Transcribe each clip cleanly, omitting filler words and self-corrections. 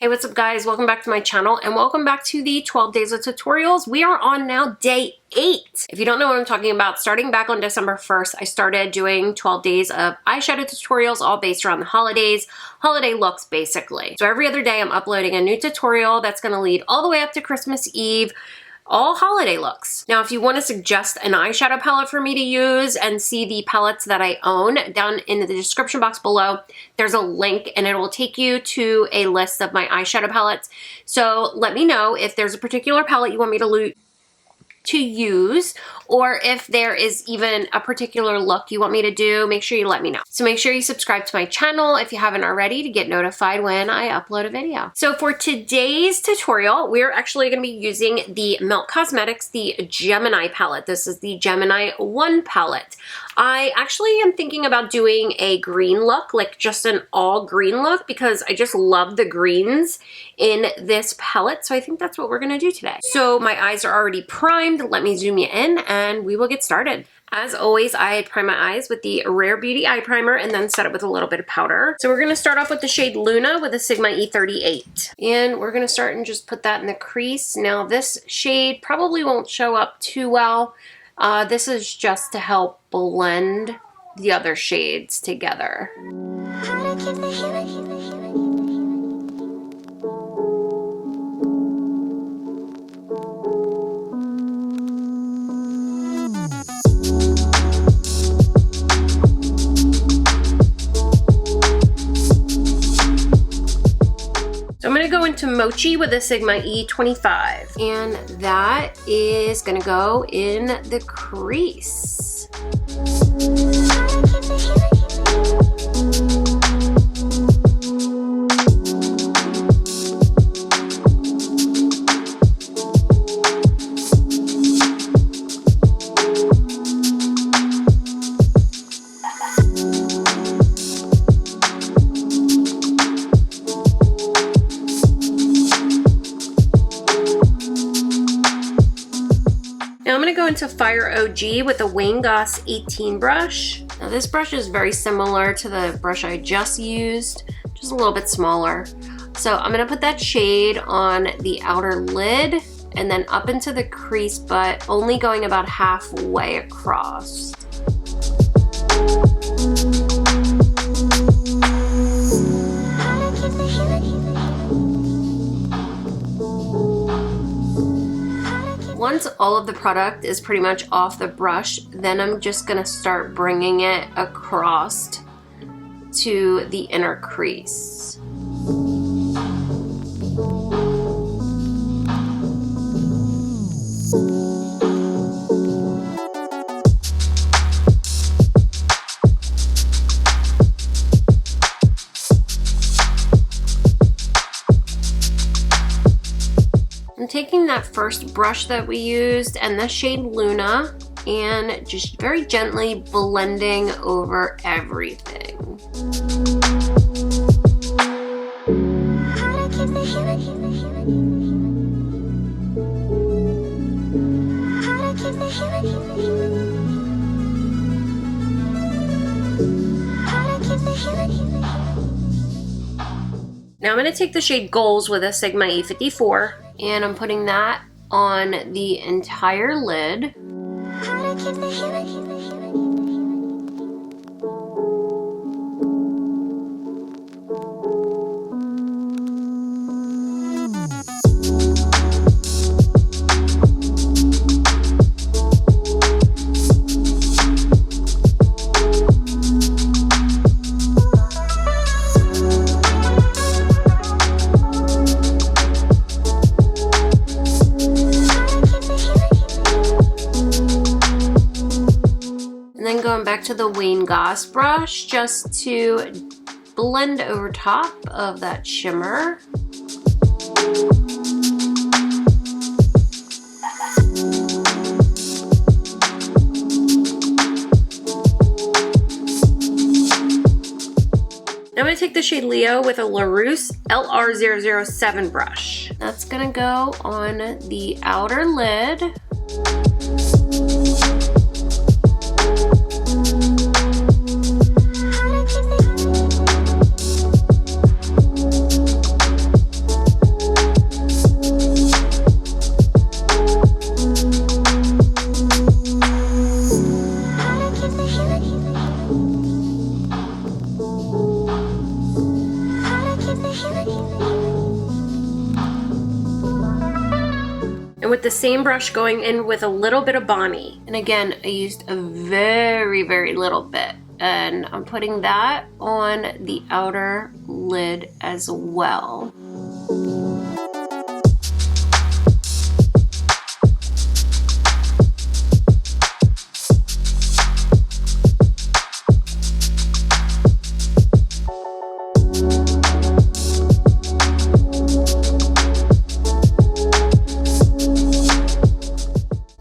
Hey, what's up guys? Welcome back to my channel and welcome back to the 12 days of tutorials. We are on now day 8. If you don't know what I'm talking about, starting back on December 1st, I started doing 12 days of eyeshadow tutorials all based around the holidays, holiday looks basically. So every other day I'm uploading a new tutorial that's gonna lead all the way up to Christmas Eve, all holiday looks. Now, if you want to suggest an eyeshadow palette for me to use and see the palettes that I own, down in the description box below, there's a link and it will take you to a list of my eyeshadow palettes. So let me know if there's a particular palette you want me to use, or if there is even a particular look you want me to do, make sure you let me know. So make sure you subscribe to my channel if you haven't already to get notified when I upload a video. So for today's tutorial, we're actually going to be using the Melt Cosmetics, the Gemini palette. This is the Gemini 1 palette. I actually am thinking about doing a green look, like just an all green look, because I just love the greens in this palette. So I think that's what we're going to do today. So my eyes are already primed. Let me zoom you in and we will get started. As always, I prime my eyes with the Rare Beauty Eye Primer and then set it with a little bit of powder. So we're going to start off with the shade Luna with a Sigma E38. And we're going to start and just put that in the crease. Now this shade probably won't show up too well. This is just to help blend the other shades together. So I'm going to go into Mochi with a Sigma E25, and that is going to go in the crease. Now I'm going to go into Fire OG with the Wayne Goss 18 brush. Now this brush is very similar to the brush I just used, just a little bit smaller. So I'm going to put that shade on the outer lid and then up into the crease, but only going about halfway across. Once all of the product is pretty much off the brush, then I'm just gonna start bringing it across to the inner crease. I'm taking that first brush that we used and the shade Luna and just very gently blending over everything. Now I'm going to take the shade Goals with a Sigma E54 and I'm putting that on the entire lid. Going back to the Wayne Goss brush just to blend over top of that shimmer. I'm going to take the shade Leo with a LaRousse LR007 brush. That's going to go on the outer lid. And with the same brush going in with a little bit of Bonnie. And again, I used a very, very little bit. And I'm putting that on the outer lid as well.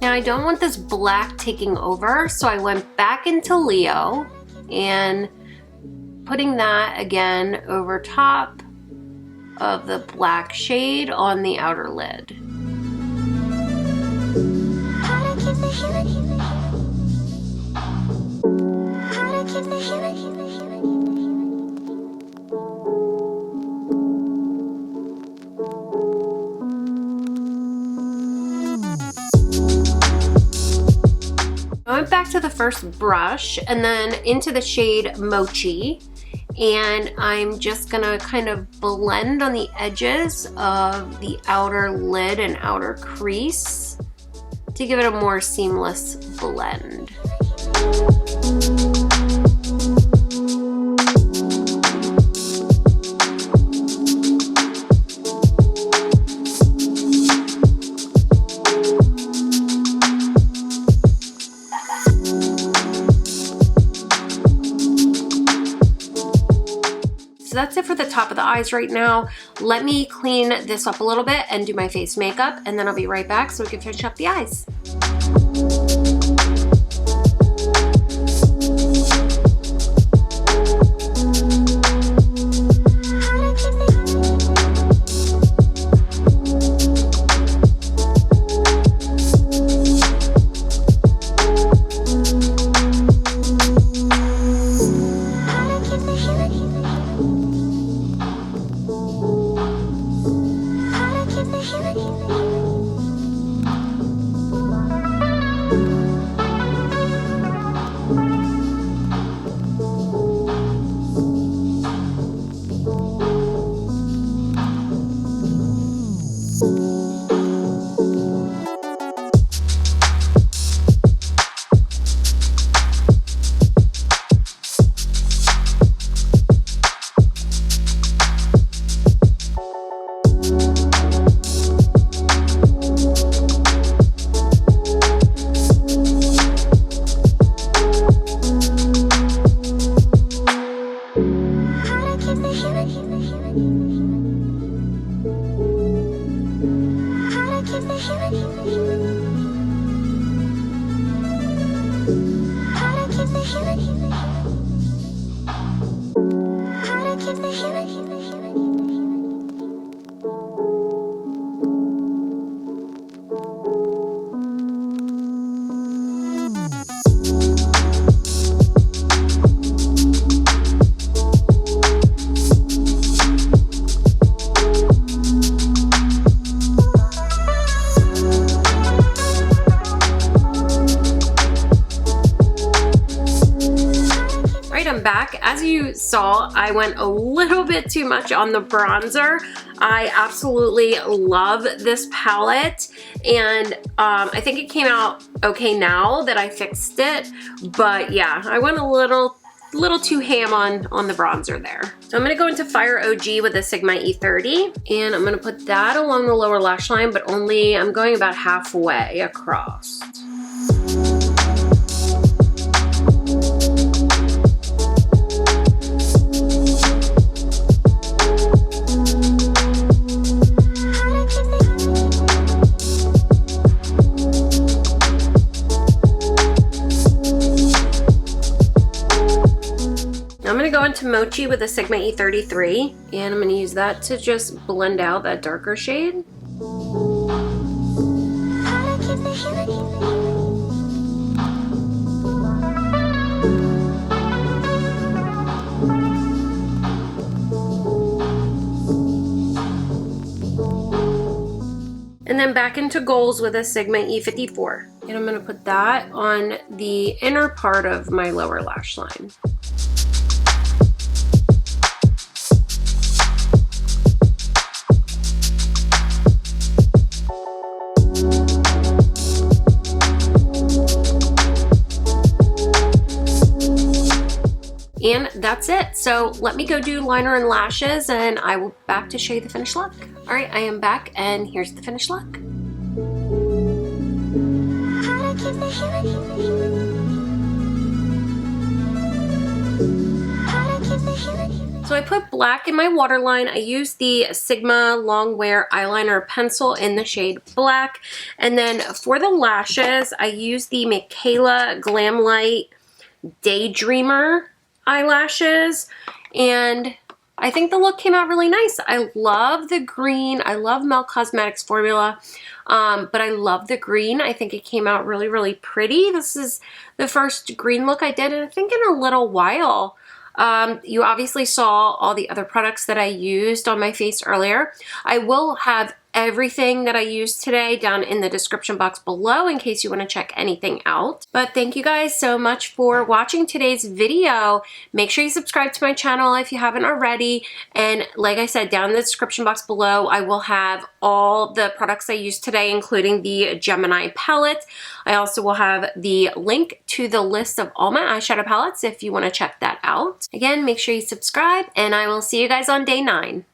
Now I don't want this black taking over, so I went back into Leo and putting that again over top of the black shade on the outer lid. I went back to the first brush and then into the shade Mochi, and I'm just gonna kind of blend on the edges of the outer lid and outer crease to give it a more seamless blend. So that's it for the top of the eyes right now. Let me clean this up a little bit and do my face makeup, and then I'll be right back so we can finish up the eyes. Back. As you saw, I went a little bit too much on the bronzer. I absolutely love this palette, and I think it came out okay now that I fixed it, but yeah, I went a little too ham on the bronzer there. So I'm gonna go into Fire OG with a Sigma E30, and I'm gonna put that along the lower lash line, but only I'm going about halfway across. I'm gonna go into Mochi with a Sigma E33, and I'm gonna use that to just blend out that darker shade. And then back into Goals with a Sigma E54. And I'm gonna put that on the inner part of my lower lash line. that's it. So let me go do liner and lashes, and I will be back to show you the finished look. All right, I am back, and here's the finished look. So I put black in my waterline. I used the Sigma Long Wear Eyeliner Pencil in the shade black. And then for the lashes, I used the Mikayala Glamlite Daydreamer eyelashes. And I think the look came out really nice. I love the green. I love Mel Cosmetics formula, but I love the green. I think it came out really, really pretty. This is the first green look I did, and I think in a little while. You obviously saw all the other products that I used on my face earlier. I will have everything that I used today down in the description box below in case you want to check anything out. But thank you guys so much for watching today's video. Make sure you subscribe to my channel if you haven't already. And like I said, down in the description box below, I will have all the products I used today, including the Gemini palette. I also will have the link to the list of all my eyeshadow palettes if you want to check that out. Again, make sure you subscribe, and I will see you guys on day 9.